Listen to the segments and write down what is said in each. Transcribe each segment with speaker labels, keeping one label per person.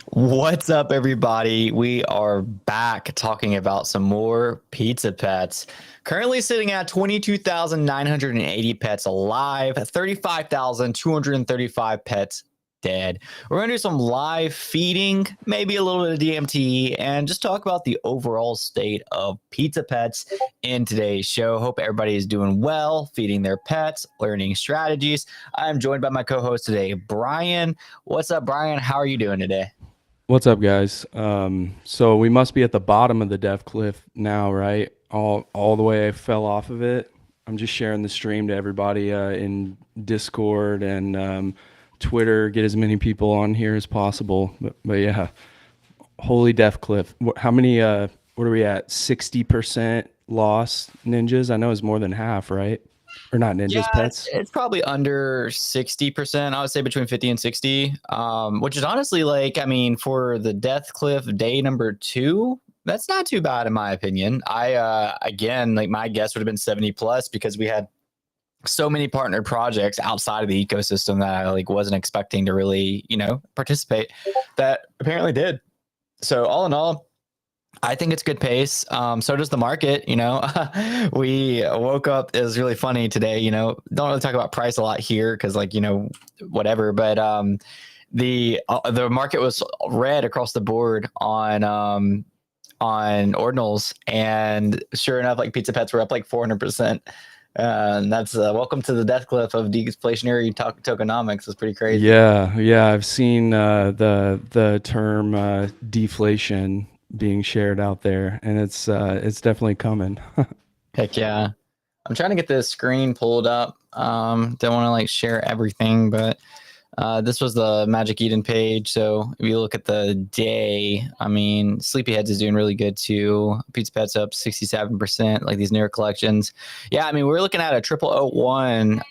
Speaker 1: What's up, everybody? We are back talking about some more Pizza Pets. Currently sitting at 22,980 pets alive, 35,235 pets dead. We're going to do some live feeding, maybe a little bit of DMT, and just talk about the overall state of Pizza Pets in today's show. Hope everybody is doing well, feeding their pets, learning strategies. I'm joined by my co host today, Brian. What's up, Brian? How are you doing today?
Speaker 2: What's up, guys? So we must be at the bottom of the death cliff now, right? All the way I fell off of it. I'm just sharing the stream to everybody in Discord and Twitter. Get as many people on here as possible. But yeah, holy death cliff. How many? What are we at? 60% loss ninjas. I know it's more than half, right? Or not ninjas,
Speaker 1: Yeah,
Speaker 2: pets.
Speaker 1: it's probably under 60%. I would say between 50 and 60. Which is honestly like, I mean, for the Death Cliff day number 2, that's not too bad in my opinion. I again, like my guess would have been 70 plus because we had so many partnered projects outside of the ecosystem that I like wasn't expecting to really, participate that apparently did. So all in all, I think it's good pace. So does the market. We woke up. It was really funny today. Don't really talk about price a lot here because, like, whatever. But the market was red across the board on ordinals, and sure enough, like Pizza Pets were up like 400%. And that's welcome to the death cliff of deflationary tokenomics. It's pretty crazy.
Speaker 2: Yeah. I've seen the term deflation being shared out there, and it's definitely coming.
Speaker 1: Heck yeah. I'm trying to get this screen pulled up. Don't want to like share everything, but this was the Magic Eden page. So if you look at the day, I mean, Sleepyheads is doing really good too. Pizza Pet's up 67%, like these newer collections. Yeah, I mean, we're looking at a 0001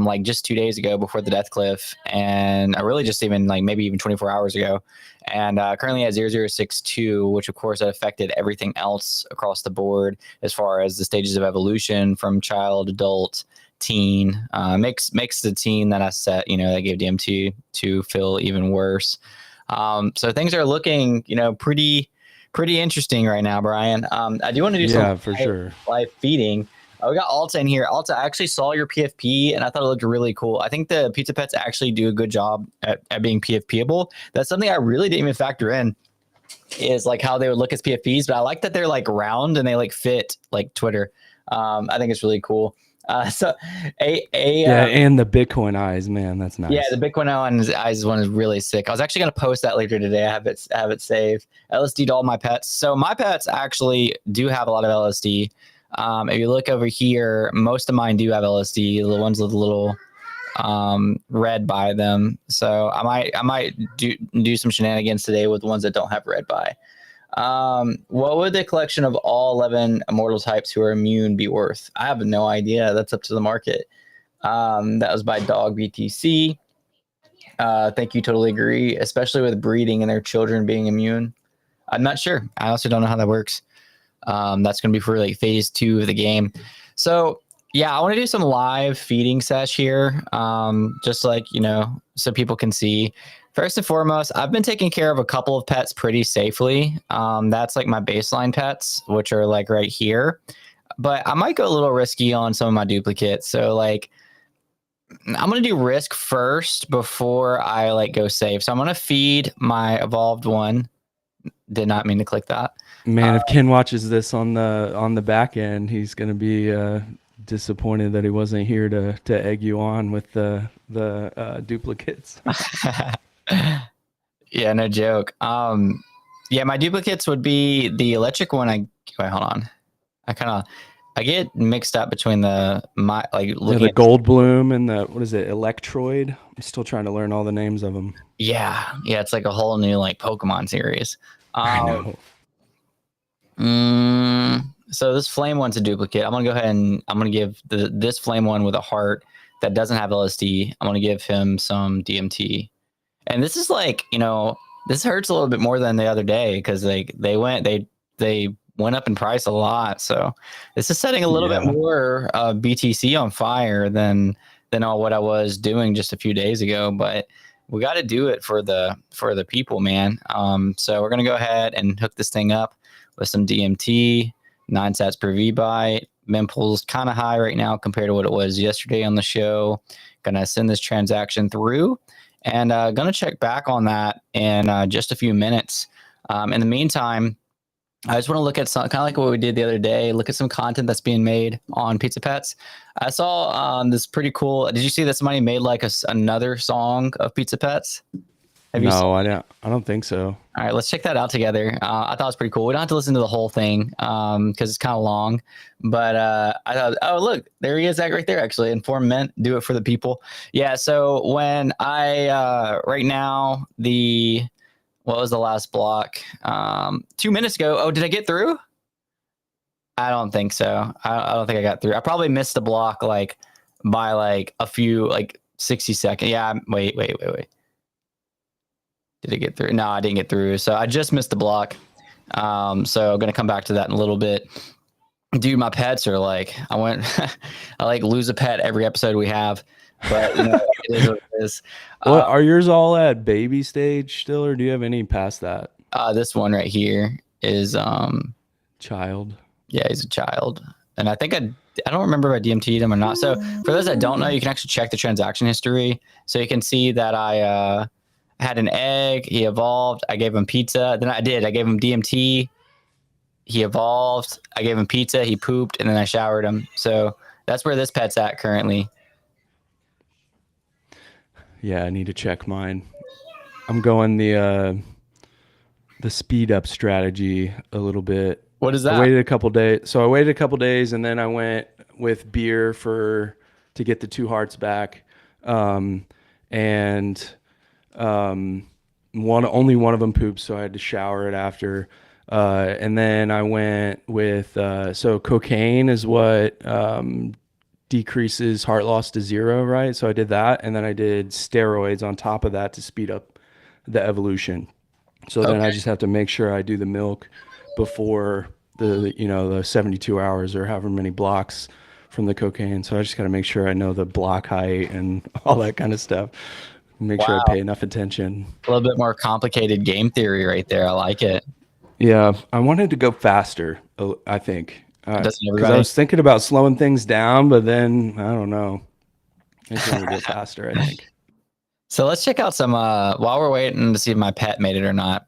Speaker 1: like just 2 days ago before the Death Cliff, and really just even like maybe even 24 hours ago. And currently at 0062, which of course affected everything else across the board as far as the stages of evolution from child, adult, teen. Makes the teen that I set, that gave DMT to feel even worse. So things are looking, pretty interesting right now, Brian. I do want to do some
Speaker 2: Yeah, for sure.
Speaker 1: live feeding. We got Alta in here. Alta, I actually saw your PFP and I thought it looked really cool. I think the Pizza Pets actually do a good job at being PFPable. That's something I really didn't even factor in, is like how they would look as PFPs, but I like that they're like round and they like fit like Twitter. I think it's really cool. So a
Speaker 2: Yeah, and the Bitcoin eyes, man, that's
Speaker 1: Yeah, the
Speaker 2: nice.
Speaker 1: Bitcoin eyes one is really sick. I was actually going to post that later today. I have it saved. LSD to all my pets. So my pets actually do have a lot of LSD. If you look over here, most of mine do have LSD. The ones with a little red by them. So I might do some shenanigans today with ones that don't have red by. What would the collection of all 11 immortal types who are immune be worth? I have no idea. That's up to the market. That was by Dog BTC. Thank you. Totally agree, especially with breeding and their children being immune. I'm not sure. I also don't know how that works. That's going to be for like phase 2 of the game. So yeah, I want to do some live feeding sesh here. Just like, so people can see. First and foremost, I've been taking care of a couple of pets pretty safely. That's like my baseline pets, which are like right here. But I might go a little risky on some of my duplicates. So like, I'm gonna do risk first before I like go safe. So I'm gonna feed my evolved one. Did not mean to click that. Uh,
Speaker 2: Man, if Ken watches this on the back end, he's gonna be disappointed that he wasn't here to egg you on with the duplicates.
Speaker 1: yeah, no joke. Yeah, my duplicates would be the electric one. Wait, hold on. I get mixed up between my like
Speaker 2: Yeah,
Speaker 1: looking
Speaker 2: the
Speaker 1: at this.
Speaker 2: gold bloom and the what is it, Electroid? I'm still trying to learn all the names of them.
Speaker 1: Yeah, it's like a whole new like Pokemon series.
Speaker 2: I
Speaker 1: Um,
Speaker 2: know.
Speaker 1: so this flame one's a duplicate. I'm gonna go ahead and I'm gonna give this flame one with a heart that doesn't have LSD. I'm gonna give him some DMT. And this is like, this hurts a little bit more than the other day because like they went up in price a lot. So this is setting a little bit
Speaker 2: Yeah.
Speaker 1: more BTC on fire than all what I was doing just a few days ago. But we got to do it for the people, man. So we're gonna go ahead and hook this thing up with some DMT, 9 sats per V-byte. Memple's kind of high right now compared to what it was yesterday on the show. Gonna send this transaction through, and gonna check back on that in just a few minutes. In the meantime, I just want to look at some, kind of like what we did the other day, look at some content that's being made on Pizza Pets. I saw this pretty cool. Did you see that somebody made like another song of Pizza Pets?
Speaker 2: No, I don't think so.
Speaker 1: All right, let's check that out together. I thought it was pretty cool. We don't have to listen to the whole thing because it's kind of long. But I thought, oh, look, there he is right there, actually. Inform Mint, do it for the people. Yeah, so when right now, what was the last block? 2 minutes ago. Oh, did I get through? I don't think so. I don't think I got through. I probably missed the block like by like a few, like 60 seconds. Yeah, wait. Did it get through? No, I didn't get through. So I just missed the block. So I'm going to come back to that in a little bit. Dude, my pets are like, I like lose a pet every episode we have. But it is what it is.
Speaker 2: Are yours all at baby stage still, or do you have any past that?
Speaker 1: This one right here is
Speaker 2: child.
Speaker 1: Yeah, he's a child, and I think I don't remember if I DMT'd him or not. So for those that don't know, you can actually check the transaction history, so you can see that I had an egg. He evolved. I gave him pizza. Then I gave him DMT. He evolved. I gave him pizza. He pooped, and then I showered him. So that's where this pet's at currently.
Speaker 2: Yeah, I need to check mine. I'm going the speed up strategy a little bit.
Speaker 1: What is that?
Speaker 2: I waited a couple days. So I waited a couple days, and then I went with beer to get the 2 hearts back. Only one of them pooped, so I had to shower it after. And then I went with so cocaine is what decreases heart loss to 0, right? So I did that, and then I did steroids on top of that to speed up the evolution. So then I just have to make sure I do the milk before the 72 hours or however many blocks from the cocaine. So I just got to make sure I know the block height and all that kind of stuff. Make sure I pay enough attention.
Speaker 1: A little bit more complicated game theory right there. I like it.
Speaker 2: Yeah, I wanted to go faster, I think.
Speaker 1: Because
Speaker 2: I was thinking about slowing things down, but then I don't know. It's going to go faster, I think.
Speaker 1: So let's check out some while we're waiting to see if my pet made it or not,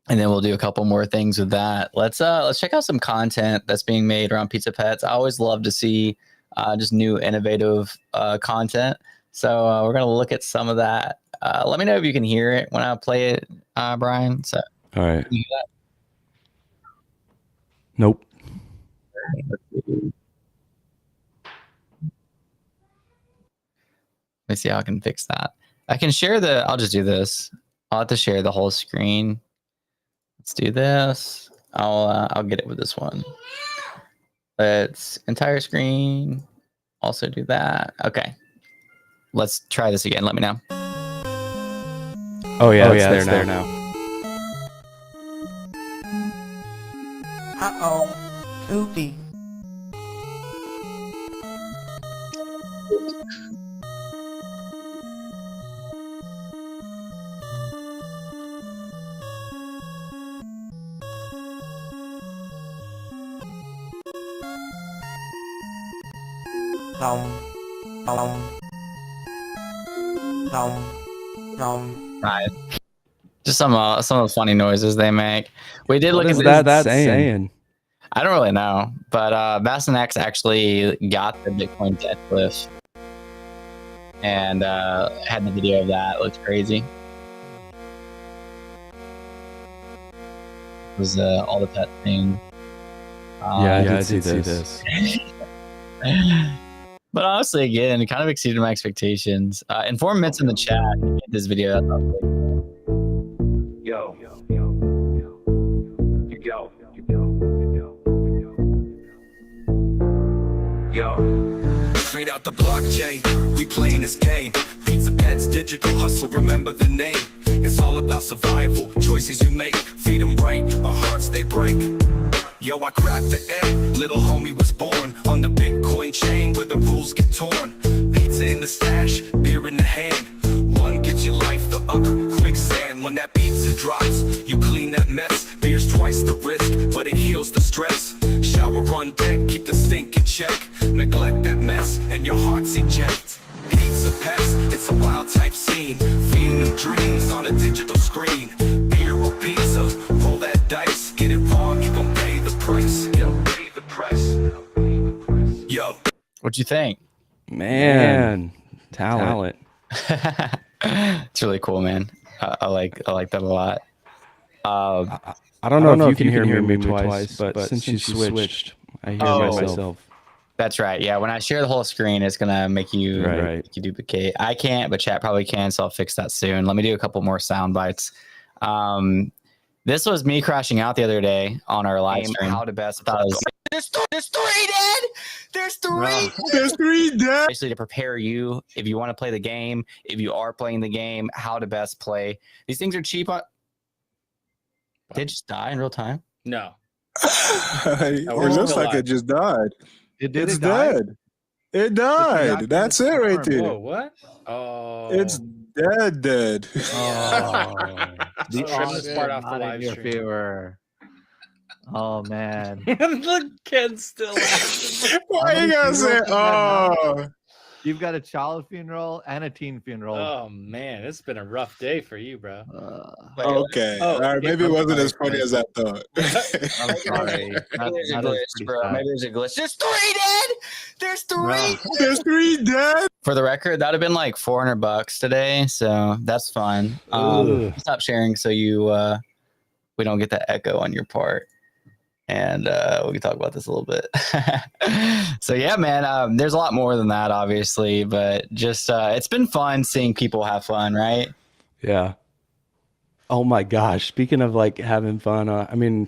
Speaker 1: and then we'll do a couple more things with that. Let's check out some content that's being made around Pizza Pets. I always love to see just new innovative content. So we're gonna look at some of that. Let me know if you can hear it when I play it, Brian. So
Speaker 2: all right. Nope.
Speaker 1: Let me see how I can fix that. I can share I'll just do this. I'll have to share the whole screen. Let's do this. I'll get it with this one. Let's entire screen. Also do that. Okay. Let's try this again. Let me know.
Speaker 2: Oh yeah, it's there now.
Speaker 3: Poopy.
Speaker 1: Right. Just some of the funny noises they make. We did look at
Speaker 2: that saying.
Speaker 1: I don't really know, but Bassinex actually got the Bitcoin debt cliff and had the video of that. It looks crazy. It was all the pet thing.
Speaker 2: I did see this.
Speaker 1: But honestly, again, it kind of exceeded my expectations. Inform Mint's in the chat. This video.
Speaker 4: Straight out the blockchain, we playing this game. Pizza Pets, digital hustle, remember the name. It's all about survival, choices you make. Feed them right, our hearts they break. Yo, I cracked the egg, little homie was born on the Bitcoin chain where the rules get torn. Pizza in the stash, beer in the hand. One gives you life, Quicksand when that pizza drops. You clean that mess, beer's twice the risk, but it heals the stress. Shower on deck, keep the stink in check. Neglect that mess, and your heart's eject. Pizza pest, it's a wild type scene. Feeding them dreams on a digital screen. Beer or pizza, roll that dice. Get it wrong, you gon' pay the price. Yo, pay the price. Yo.
Speaker 1: What'd you think?
Speaker 2: Man, talent.
Speaker 1: It's really cool, man. I like that a lot.
Speaker 2: I don't know if you can hear me twice, but since you switched, I hear myself.
Speaker 1: That's right. Yeah, when I share the whole screen, it's gonna make you duplicate. I can't, but chat probably can, so I'll fix that soon. Let me do a couple more sound bites. This was me crashing out the other day on our live stream. How to best play. There's three dead. There's three.
Speaker 5: There's three dead.
Speaker 1: Basically, to prepare you if you want to play the game, if you are playing the game, how to best play. These things are cheap. Did it just die in real time?
Speaker 6: No.
Speaker 5: It looks like it just died. It's dead. It died. That's it right there.
Speaker 6: Whoa, what? Oh.
Speaker 5: It's dead.
Speaker 6: Oh. Trim this part off the live stream.
Speaker 7: Fever. Oh man.
Speaker 6: Look, Ken's still laughing.
Speaker 5: Why you gotta say, oh?
Speaker 7: You've got a child funeral and a teen funeral.
Speaker 6: Oh man, it's been a rough day for you, bro.
Speaker 5: Okay. All right. Maybe it wasn't as funny as I thought.
Speaker 7: I'm sorry.
Speaker 1: Maybe there's a glitch, bro. Maybe there's a glitch. There's three dead. There's three.
Speaker 5: There's three dead.
Speaker 1: For the record, that'd have been like $400 today, so that's fun. Stop sharing so we don't get that echo on your part. And we can talk about this a little bit. So yeah, man, there's a lot more than that, obviously, but just it's been fun seeing people have fun, right?
Speaker 2: Yeah. Oh my gosh. Speaking of like having fun, I mean,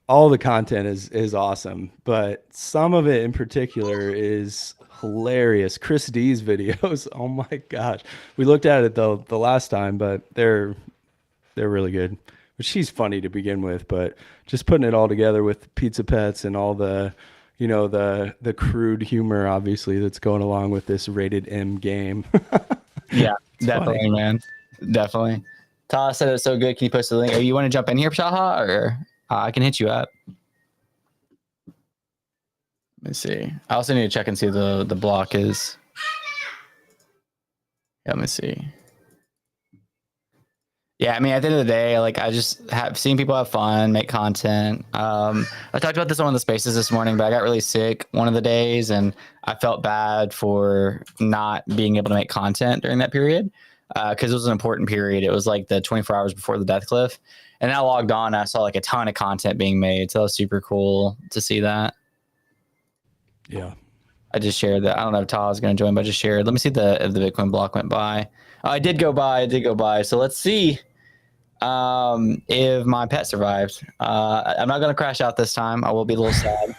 Speaker 2: all the content is awesome, but some of it in particular is hilarious. Chris D's videos. Oh my gosh. We looked at it the last time, but they're really good. She's funny to begin with, but just putting it all together with Pizza Pets and all the, you know, the crude humor, obviously, that's going along with this rated M game.
Speaker 1: Yeah, definitely, man. Definitely. Taha said it's so good. Can you post the link? Or you want to jump in here, Taha, or I can hit you up? Let me see. I also need to check and see the block is. Yeah, let me see. Yeah, I mean, at the end of the day, like I just have seen people have fun, make content. I talked about this on one of the spaces this morning, but I got really sick one of the days, and I felt bad for not being able to make content during that period because it was an important period. It was like the 24 hours before the death cliff, and I logged on, and I saw like a ton of content being made, so it was super cool to see that. I just shared that. I don't know if Taha's going to join, but I just shared. Let me see if the Bitcoin block went by. I did go by. So let's see. If my pet survived. I'm not gonna crash out this time. I will be a little sad,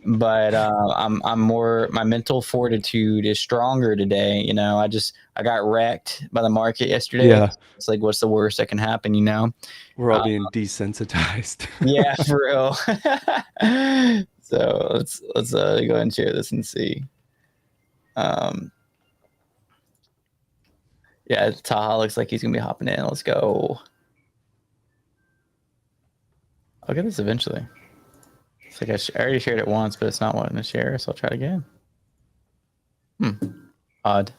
Speaker 1: but I'm more, my mental fortitude is stronger today. You know, I got wrecked by the market yesterday.
Speaker 2: Yeah.
Speaker 1: It's like, what's the worst that can happen, you know?
Speaker 2: We're all being desensitized.
Speaker 1: Yeah, for real. So let's go ahead and share this and see. Yeah, Taha looks like he's gonna be hopping in. Let's go. I'll get this eventually. It's like I already shared it once, but it's not wanting to share, so I'll try it again. Odd.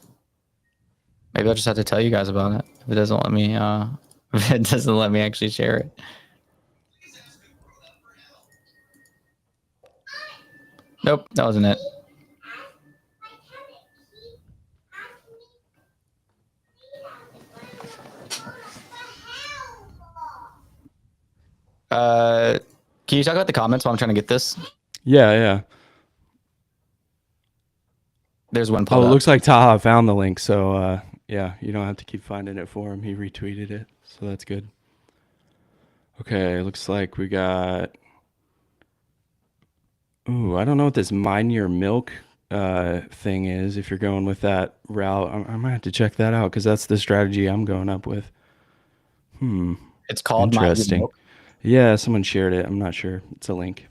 Speaker 1: Maybe I'll just have to tell you guys about it if it doesn't let me. If it doesn't let me actually share it. Nope, that wasn't it. Can you talk about the comments while I'm trying to get this?
Speaker 2: Yeah.
Speaker 1: There's one.
Speaker 2: Oh, it looks like Taha found the link, so yeah, you don't have to keep finding it for him. He retweeted it, so that's good. Okay, looks like we got. Ooh, I don't know what this Mine Your Milk thing is. If you're going with that route, I might have to check that out because that's the strategy I'm going up with.
Speaker 1: It's called
Speaker 2: interesting.
Speaker 1: Mine Your Milk.
Speaker 2: Yeah, someone shared it. I'm not sure. It's a link.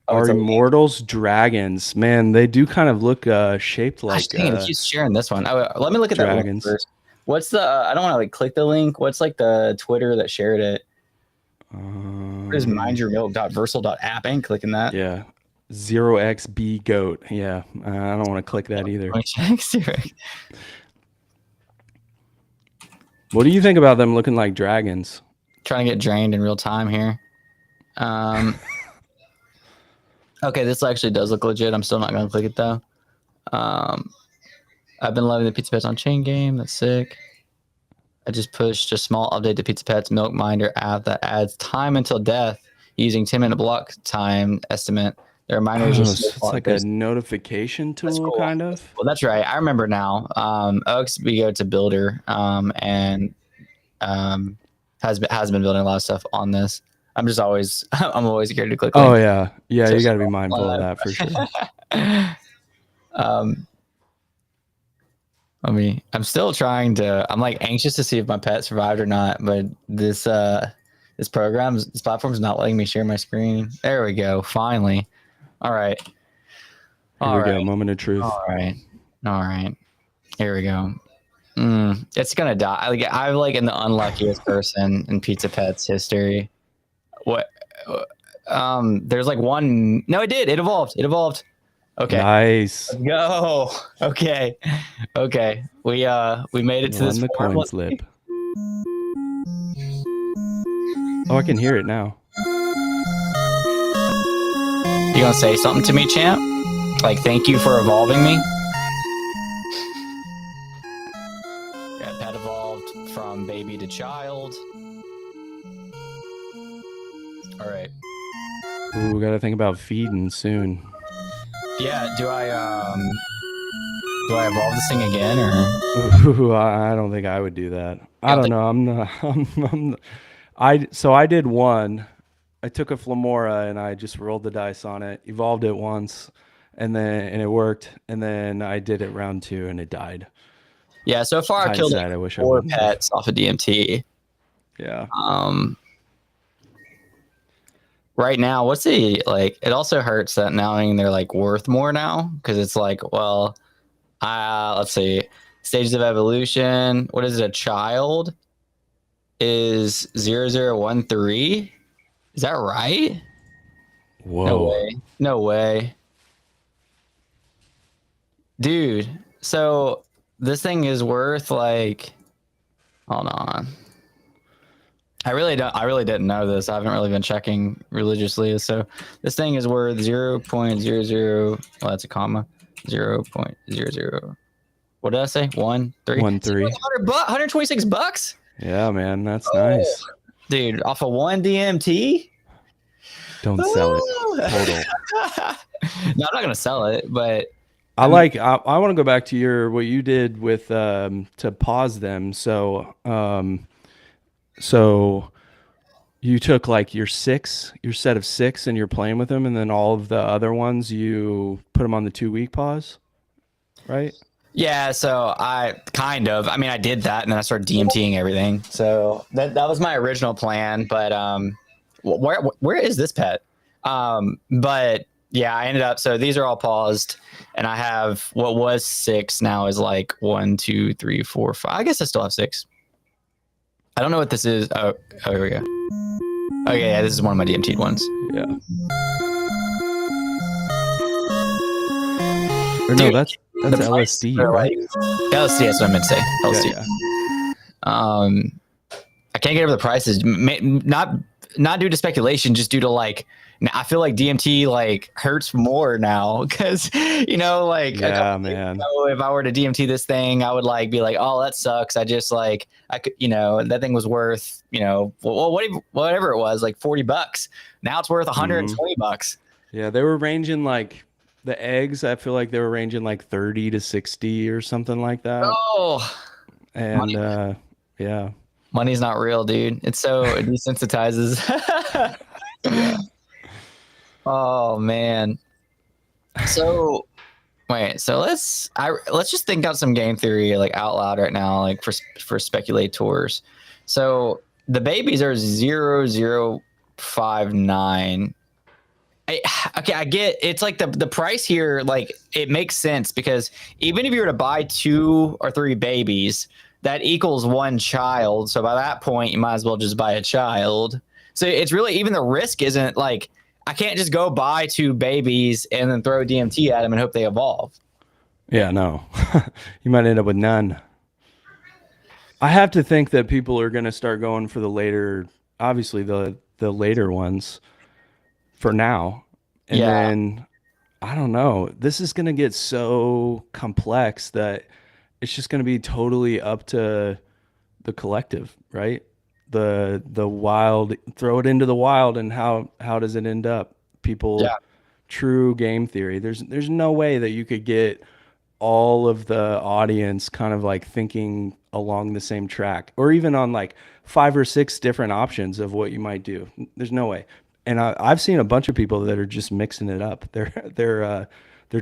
Speaker 1: Oh, it's
Speaker 2: Are
Speaker 1: a link.
Speaker 2: Immortals dragons? Man, they do kind of look shaped like.
Speaker 1: Gosh, dang it, it keeps sharing this one. Oh, let me look at
Speaker 2: dragons.
Speaker 1: that one first. What's the? I don't want to like click the link. What's like the Twitter that shared it? What is mindyourmilk.versal.app? I ain't clicking that.
Speaker 2: Yeah. 0xb goat. Yeah. I don't want to click that either. What do you think about them looking like dragons?
Speaker 1: Trying to get drained in real time here. Okay, this actually does look legit. I'm still not gonna click it though. I've been loving the Pizza Pets on Chain Game. That's sick. I just pushed a small update to Pizza Pets Milk Minder app that adds time until death using 10-minute block time estimate. The reminders
Speaker 2: it's like a notification tool,
Speaker 1: cool.
Speaker 2: kind of.
Speaker 1: Well, that's right. I remember now. OXBGoat's a builder, and has been building a lot of stuff on this. I'm always scared to click.
Speaker 2: Oh yeah, yeah. You got to be mindful of that for sure.
Speaker 1: I'm still trying to. I'm like anxious to see if my pet survived or not. But this platform's not letting me share my screen. There we go. Finally. All right.
Speaker 2: Here we go. Moment of truth.
Speaker 1: All right. Here we go. It's gonna die. I'm like in the unluckiest person in Pizza Pets history. What? There's like one. No, it did. It evolved. Okay.
Speaker 2: Nice.
Speaker 1: Let's go. Okay. We made it to this
Speaker 2: the coin slip. Oh, I can hear it now.
Speaker 1: You gonna say something to me, champ? Like, thank you for evolving me? Yeah, pet evolved from baby to child. All right.
Speaker 2: Ooh, we gotta think about feeding soon.
Speaker 1: Yeah, do I evolve this thing again, or?
Speaker 2: Ooh, I don't think I would do that. I don't know. I'm not. I did one. I took a Flamora and I just rolled the dice on it, evolved it once, and it worked. And then I did it round 2 and it died.
Speaker 1: Yeah, so far I've killed
Speaker 2: like
Speaker 1: 4 pets off of DMT.
Speaker 2: Yeah.
Speaker 1: Right now, what's the like? It also hurts that knowing they're like worth more now, because it's like, well, let's see, stages of evolution. What is it? A child is 0013. Is that right?
Speaker 2: Whoa.
Speaker 1: No way. Dude, so this thing is worth like, hold on. I really didn't know this. I haven't really been checking religiously. So this thing is worth 0.00. Well, that's a comma. 0.00. What did I say? 1 3.
Speaker 2: 1 3.
Speaker 1: $126.
Speaker 2: Yeah, man, that's nice.
Speaker 1: Dude, off of 1 DMT?
Speaker 2: Don't sell it. Total.
Speaker 1: No, I'm not gonna sell it, but
Speaker 2: I want to go back to what you did with to pause them. So you took like your set of 6, and you're playing with them, and then all of the other ones you put them on the 2-week pause, right?
Speaker 1: yeah. So I did that, and then I started DMTing everything. So that was my original plan. But where is this pet? But yeah, I ended up. So these are all paused, and I have what was 6 now is like 1, 2, 3, 4, 5. I guess I still have 6. I don't know what this is. Oh, here we go. Okay, yeah, this is one of my DMT'd ones.
Speaker 2: Yeah. Or no, that's LSD, right?
Speaker 1: LSD, that's what I meant to say. LSD.
Speaker 2: Yeah.
Speaker 1: I can't get over the prices. Not due to speculation, just due to like, I feel like DMT like hurts more now because
Speaker 2: yeah, man.
Speaker 1: If I were to DMT this thing, I would like be like, oh, that sucks. I just like I could, that thing was worth whatever it was, like $40. Now it's worth $120.
Speaker 2: Yeah, they were ranging like the eggs. I feel like they were ranging like 30 to 60 or something like that.
Speaker 1: Oh,
Speaker 2: and yeah.
Speaker 1: Money's not real, dude. It's so it desensitizes.
Speaker 2: Yeah.
Speaker 1: Oh man. So wait, so let's just think out some game theory like out loud right now, like for speculators. So the babies are 0059. Okay, I get it's like the price here, like it makes sense because even if you were to buy 2 or 3 babies, that equals one child. So by that point, you might as well just buy a child. So it's really, even the risk isn't like, I can't just go buy 2 babies and then throw DMT at them and hope they evolve.
Speaker 2: Yeah, no. You might end up with none. I have to think that people are going to start going for the later, obviously the later ones for now. And then, I don't know, this is going to get so complex that it's just going to be totally up to the collective, right? The wild, throw it into the wild, and how does it end up? People, true game theory. There's no way that you could get all of the audience kind of like thinking along the same track, or even on like 5 or 6 different options of what you might do. There's no way. And I've seen a bunch of people that are just mixing it up. They're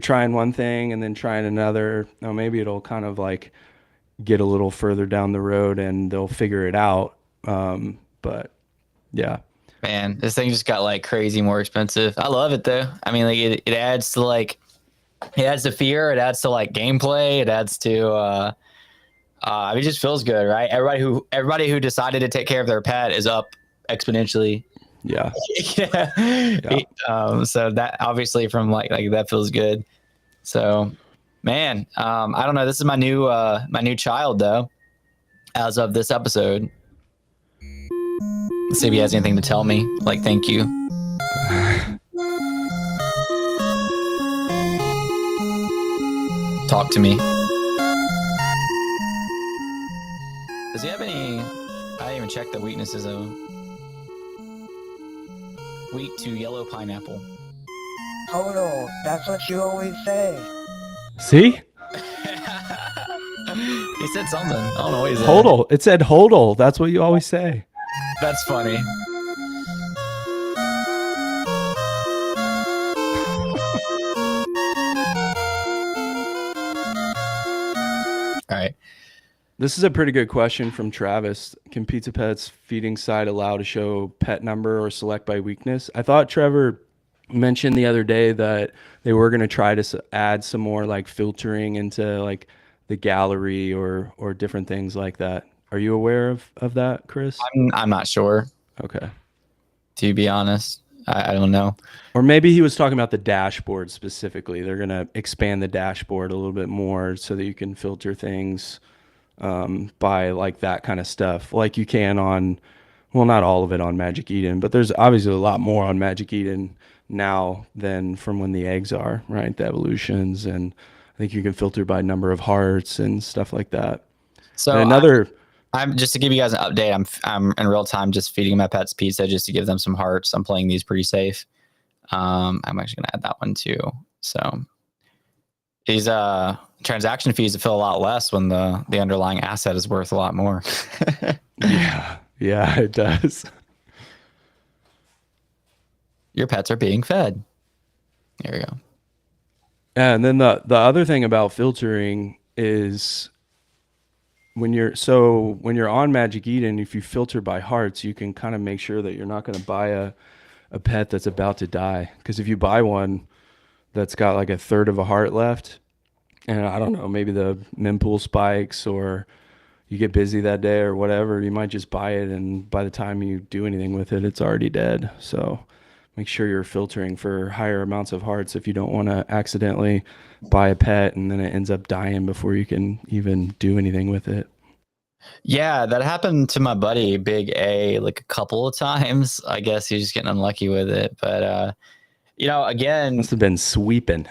Speaker 2: trying one thing and then trying another. Now maybe it'll kind of like get a little further down the road and they'll figure it out. But yeah,
Speaker 1: man, this thing just got like crazy more expensive. I love it though. I mean, like it adds to like, it adds to fear. It adds to like gameplay. It adds to, it just feels good, right? Everybody who decided to take care of their pet is up exponentially.
Speaker 2: Yeah.
Speaker 1: So that obviously from like that feels good. So, man, I don't know. This is my new child though, as of this episode. Let's see if he has anything to tell me. Like, thank you. Talk to me. Does he have any? I didn't even check the weaknesses of him. Weak to yellow pineapple.
Speaker 3: Hodel, that's what you always say.
Speaker 2: See?
Speaker 1: He said something. I don't know what he said.
Speaker 2: Hodel. It said hodel. That's what you always say.
Speaker 1: That's funny. All right.
Speaker 2: This is a pretty good question from Travis. Can Pizza Pet's feeding site allow to show pet number or select by weakness? I thought Trevor mentioned the other day that they were going to try to add some more like filtering into like the gallery or different things like that. Are you aware of that, Chris?
Speaker 1: I'm not sure.
Speaker 2: Okay.
Speaker 1: To be honest, I don't know.
Speaker 2: Or maybe he was talking about the dashboard specifically. They're going to expand the dashboard a little bit more so that you can filter things by like that kind of stuff, like you can on, well, not all of it on Magic Eden, but there's obviously a lot more on Magic Eden now than from when the eggs are, right? The evolutions, and I think you can filter by number of hearts and stuff like that.
Speaker 1: So
Speaker 2: and another,
Speaker 1: I'm just to give you guys an update. I'm in real time just feeding my pets pizza just to give them some hearts. I'm playing these pretty safe. I'm actually gonna add that one too. So these transaction fees feel a lot less when the underlying asset is worth a lot more.
Speaker 2: yeah, it does.
Speaker 1: Your pets are being fed. There we go.
Speaker 2: And then the other thing about filtering is when you're on Magic Eden, if you filter by hearts, you can kind of make sure that you're not going to buy a pet that's about to die. Because if you buy one that's got like a third of a heart left, and I don't know, maybe the mempool spikes or you get busy that day or whatever, you might just buy it, and by the time you do anything with it, it's already dead. So make sure you're filtering for higher amounts of hearts if you don't want to accidentally buy a pet and then it ends up dying before you can even do anything with it.
Speaker 1: Yeah, that happened to my buddy Big A like a couple of times. I guess he's just getting unlucky with it. But again,
Speaker 2: Must have been sweeping.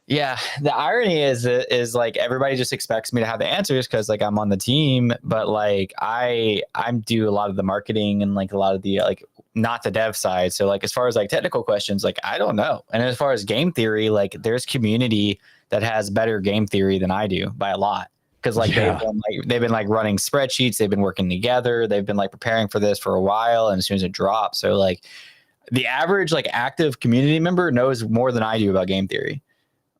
Speaker 1: Yeah, the irony is like everybody just expects me to have the answers because like I'm on the team, but like I do a lot of the marketing and like a lot of the like not the dev side. So like as far as like technical questions, like I don't know. And as far as game theory, like there's community that has better game theory than I do by a lot. Because like they've been like running spreadsheets, they've been working together, they've been like preparing for this for a while, and as soon as it drops, so like the average like active community member knows more than I do about game theory.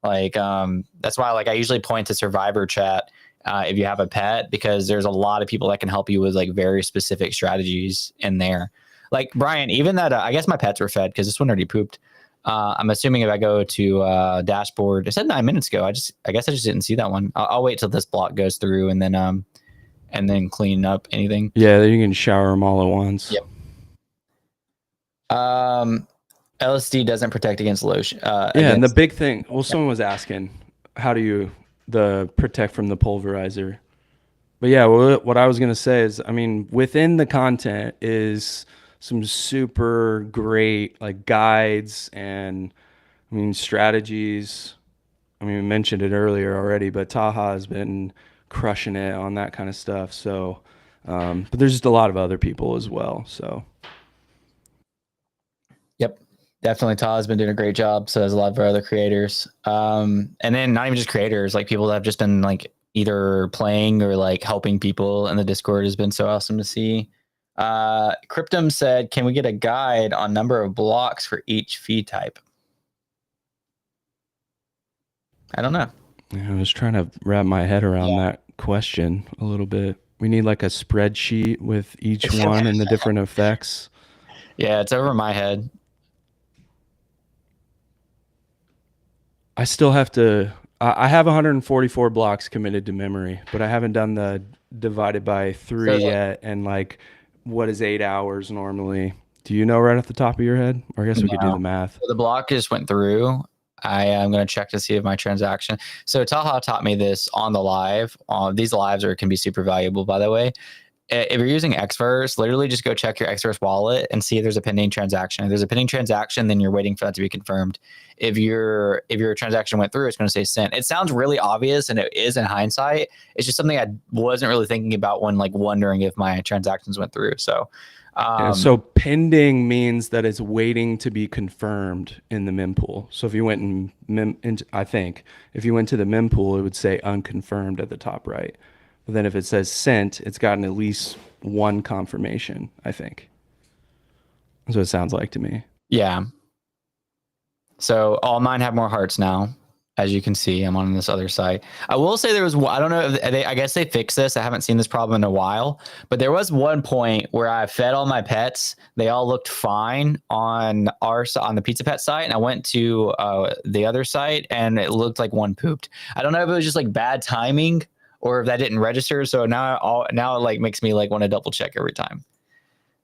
Speaker 1: Like that's why like I usually point to Survivor chat if you have a pet, because there's a lot of people that can help you with like very specific strategies in there. Like Brian, even that I guess my pets were fed because this one already pooped. I'm assuming if I go to dashboard, it said 9 minutes ago. I guess I just didn't see that one. I'll wait till this block goes through and then and then clean up anything.
Speaker 2: Yeah, you can shower them all at once.
Speaker 1: Yep. LSD doesn't protect against lotion.
Speaker 2: And the big thing, well, someone was asking, how do you protect from the pulverizer? But yeah, what I was going to say is, I mean, within the content is some super great like guides and I mean strategies. I mean, we mentioned it earlier already, but Taha has been crushing it on that kind of stuff. So, but there's just a lot of other people as well. So.
Speaker 1: Yep. Definitely Taha's been doing a great job. So there's a lot of our other creators. And then not even just creators, like people that have just been like either playing or like helping people in the Discord has been so awesome to see. Cryptum said, can we get a guide on number of blocks for each fee type? I don't know.
Speaker 2: Yeah, I was trying to wrap my head around that question a little bit. We need like a spreadsheet with each one and the different effects.
Speaker 1: Yeah, it's over my head.
Speaker 2: I still have to, I have 144 blocks committed to memory, but I haven't done the divided by 3 yet. And like, what is 8 hours normally? Do you know right off the top of your head? Or I guess we could do the math.
Speaker 1: The block just went through. I am going to check to see if my transaction. So Taha taught me this on the live. These lives can be super valuable, by the way. If you're using Xverse, literally just go check your Xverse wallet and see if there's a pending transaction. If there's a pending transaction, then you're waiting for that to be confirmed. If your transaction went through, it's going to say sent. It sounds really obvious, and it is in hindsight. It's just something I wasn't really thinking about when like wondering if my transactions went through. So,
Speaker 2: so pending means that it's waiting to be confirmed in the mempool. So if you went I think if you went to the mempool, it would say unconfirmed at the top right. But then if it says sent, it's gotten at least one confirmation, I think. That's what it sounds like to me.
Speaker 1: Yeah. So all mine have more hearts now. As you can see, I'm on this other site. I will say there was, I don't know, I guess they fixed this. I haven't seen this problem in a while, but there was one point where I fed all my pets. They all looked fine on the Pizza Pet site. And I went to the other site and it looked like one pooped. I don't know if it was just like bad timing or if that didn't register. So now it like makes me like want to double check every time.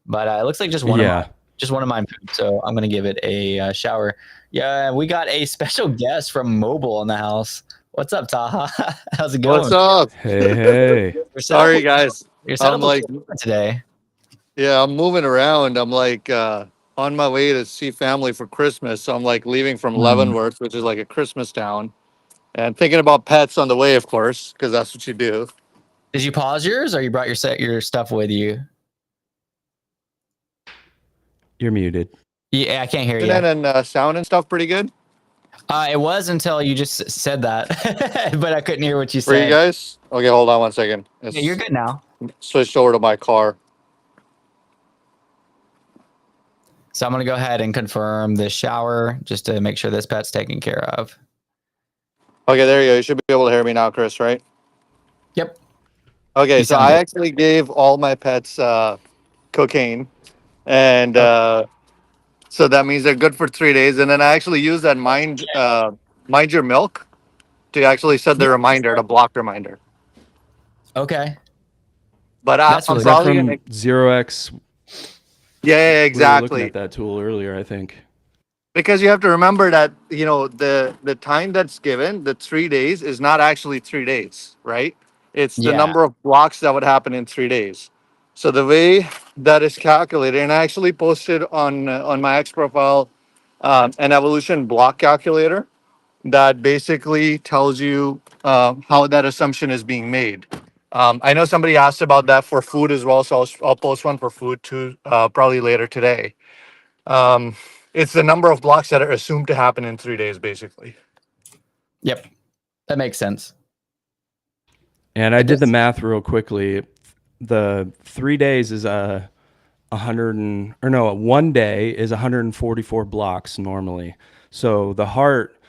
Speaker 1: But it looks like just one of mine pooped. So I'm going to give it a shower. Yeah, we got a special guest from Mobile in the house. What's up, Taha? How's it going?
Speaker 8: What's up?
Speaker 2: Hey.
Speaker 8: Sorry, guys.
Speaker 1: I'm like today.
Speaker 8: Yeah, I'm moving around. I'm like on my way to see family for Christmas. So I'm like leaving from Leavenworth, which is like a Christmas town, and thinking about pets on the way, of course, because that's what you do.
Speaker 1: Did you pause yours, or you brought your stuff with you?
Speaker 2: You're muted.
Speaker 1: Yeah, I can't hear you.
Speaker 8: Internet and sound and stuff pretty good?
Speaker 1: It was until you just said that, but I couldn't hear what you said.
Speaker 8: For you guys? Okay, hold on 1 second.
Speaker 1: Yeah, you're good now.
Speaker 8: Switched over to my car.
Speaker 1: So I'm going to go ahead and confirm the shower just to make sure this pet's taken care of.
Speaker 8: Okay, there you go. You should be able to hear me now, Chris, right?
Speaker 1: Yep.
Speaker 8: Okay, so I actually gave all my pets cocaine, and so that means they're good for 3 days. And then I actually use that Mind Your Milk to actually set the reminder, the block reminder.
Speaker 1: Okay.
Speaker 8: But I'm probably
Speaker 2: from 0x.
Speaker 8: Yeah, exactly.
Speaker 2: We were looking at that tool earlier, I think.
Speaker 8: Because you have to remember that, you know, the time that's given, the 3 days, is not actually 3 days, right? It's the number of blocks that would happen in 3 days. So the way that is calculated, and I actually posted on my X profile an evolution block calculator that basically tells you how that assumption is being made. I know somebody asked about that for food as well, so I'll post one for food too, probably later today. It's the number of blocks that are assumed to happen in 3 days, basically.
Speaker 1: Yep, that makes sense.
Speaker 2: And I did the math real quickly. The 3 days is 1 day is 144 blocks normally. So the heart,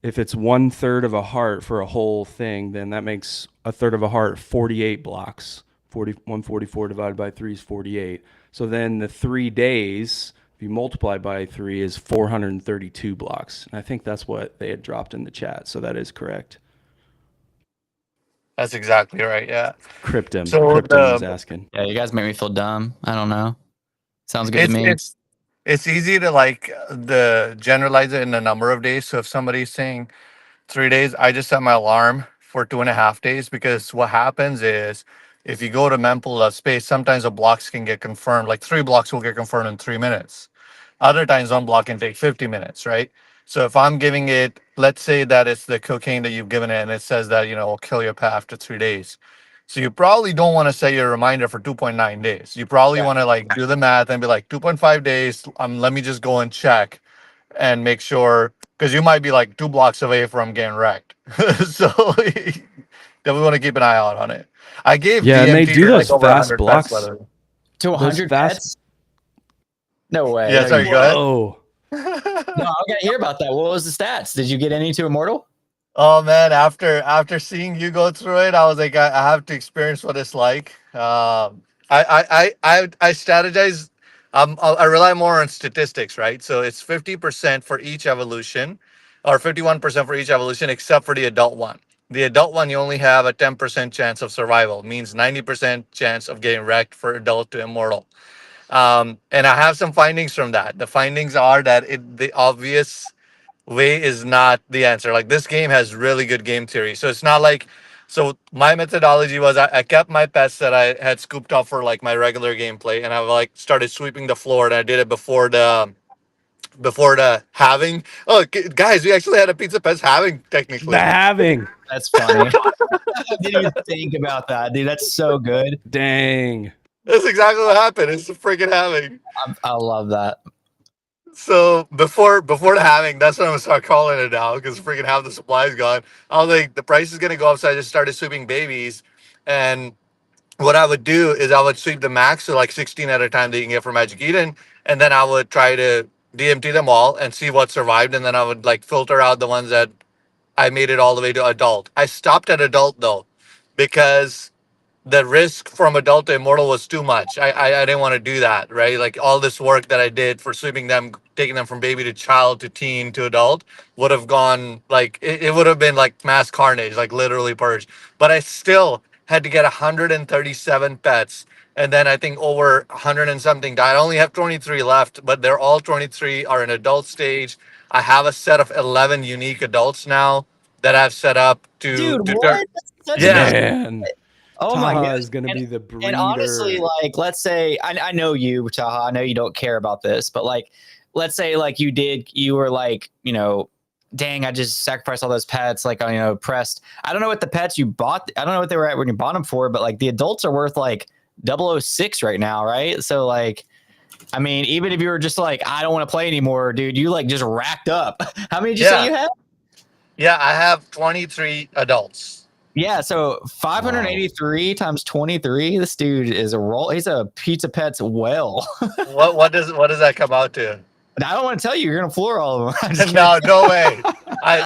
Speaker 2: if it's 1/3 of a heart for a whole thing, then that makes 1/3 of a heart 48 blocks. 144 divided by 3 is 48. So then the 3 days, if you multiply by 3, is 432 blocks. And I think that's what they had dropped in the chat. So that is correct.
Speaker 8: That's exactly right. Yeah.
Speaker 2: Cryptum.
Speaker 8: So
Speaker 2: Cryptum was asking.
Speaker 1: Yeah, you guys make me feel dumb. I don't know. Sounds good to me.
Speaker 8: It's easy to like the generalize it in a number of days. So if somebody's saying 3 days, I just set my alarm for 2.5 days, because what happens is if you go to mempool space, sometimes the blocks can get confirmed. Like 3 blocks will get confirmed in 3 minutes. Other times one block can take 50 minutes, right? So if I'm giving it, let's say that it's the cocaine that you've given it and it says that, will kill your pet after 3 days. So you probably don't want to set your reminder for 2.9 days. You probably want to like do the math and be like 2.5 days. Let me just go and check and make sure, because you might be like 2 blocks away from getting wrecked. So definitely want to keep an eye out on it. I gave
Speaker 2: Yeah, and they
Speaker 8: DMT
Speaker 2: do
Speaker 8: to,
Speaker 2: those
Speaker 8: over
Speaker 2: fast
Speaker 8: 100
Speaker 2: blocks.
Speaker 8: pets, by the way.
Speaker 1: To 100
Speaker 2: fast-
Speaker 1: pets? No way.
Speaker 8: Yeah, sorry, go ahead.
Speaker 2: Oh,
Speaker 1: No, I gotta hear about that. What was the stats? Did you get any to Immortal?
Speaker 8: Oh man, after seeing you go through it, I was like, I have to experience what it's like. I strategize. I rely more on statistics, right? So it's 50% for each evolution, or 51% for each evolution, except for the adult one. The adult one, you only have a 10% chance of survival. Means 90% chance of getting wrecked for adult to immortal. And I have some findings from that. The findings are that the obvious way is not the answer. Like this game has really good game theory. So it's not like, so my methodology was I kept my pets that I had scooped off for like my regular gameplay, and I like started sweeping the floor, and I did it before the halving. Oh, guys, we actually had a Pizza Pets halving technically.
Speaker 2: the having.
Speaker 1: That's funny. I didn't even think about that, dude. That's so good.
Speaker 2: Dang.
Speaker 8: That's exactly what happened. It's a freaking halving.
Speaker 1: I love that.
Speaker 8: So before the halving, that's when I'm gonna start calling it now, because freaking half the supply is gone. I was like, the price is gonna go up, so I just started sweeping babies. And what I would do is I would sweep the max, so like 16 at a time that you can get for Magic Eden, and then I would try to DMT them all and see what survived, and then I would like filter out the ones that I made it all the way to adult. I stopped at adult though, because the risk from adult to immortal was too much. I didn't want to do that, right? Like all this work that I did for sweeping them, taking them from baby to child to teen to adult would have gone like it would have been like mass carnage, like literally purged. But I still had to get 137 pets. And then I think over 100 and something died. I only have 23 left, but they're all 23 are in adult stage. I have a set of 11 unique adults now that I've set up to.
Speaker 1: Dude,
Speaker 8: to
Speaker 1: what? That's
Speaker 8: Yeah.
Speaker 2: Man.
Speaker 1: Oh my
Speaker 2: Taha
Speaker 1: god.
Speaker 2: is gonna be the breeder.
Speaker 1: And honestly, like, let's say I know you, Taha. I know you don't care about this, but like, let's say like you were like, dang, I just sacrificed all those pets, like, pressed. I don't know what the pets you bought. I don't know what they were at when you bought them for, but like the adults are worth like 006 right now, right? So like, I mean, even if you were just like, I don't want to play anymore, dude, you like just racked up. How many did you say you had?
Speaker 8: Yeah, I have 23 adults.
Speaker 1: Yeah, so 583 times 23. This dude is he's a Pizza Pets well.
Speaker 8: What does that come out to?
Speaker 1: I don't want to tell you. You're gonna floor all of them.
Speaker 8: No way.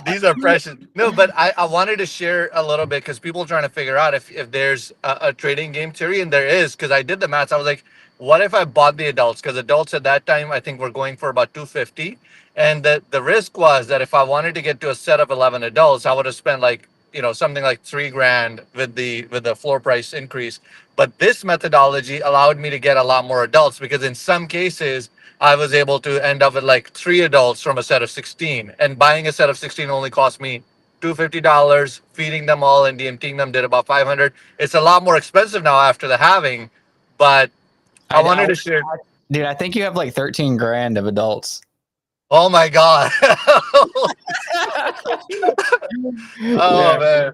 Speaker 8: These are precious. No, but I wanted to share a little bit, because people are trying to figure out if there's a trading game theory, and there is, because I did the maths. I was like, what if I bought the adults? Because adults at that time I think were going for about 250, and the risk was that if I wanted to get to a set of 11 adults, I would have spent like something like $3,000 with the floor price increase. But this methodology allowed me to get a lot more adults, because in some cases I was able to end up with like 3 adults from a set of 16, and buying a set of 16 only cost me $250. Feeding them all and DMTing them did about 500. It's a lot more expensive now after the halving, but I wanted to share.
Speaker 1: Dude, I think you have like 13 grand of adults.
Speaker 8: Oh my god. Man,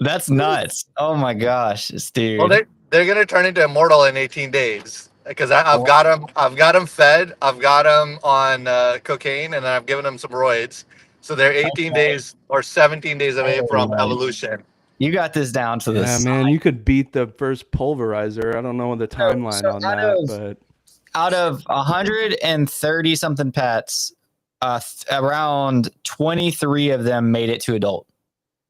Speaker 1: that's nuts. Oh my gosh, this dude.
Speaker 8: well, they're gonna turn into immortal in 18 days, because I've got them fed, I've got them on cocaine, and I've given them some roids, so they're 18 days or 17 days away from evolution.
Speaker 1: You got this down to this.
Speaker 2: Yeah, man, you could beat the first pulverizer. I don't know the timeline on that, but
Speaker 1: out of 130 something pets, around 23 of them made it to adult.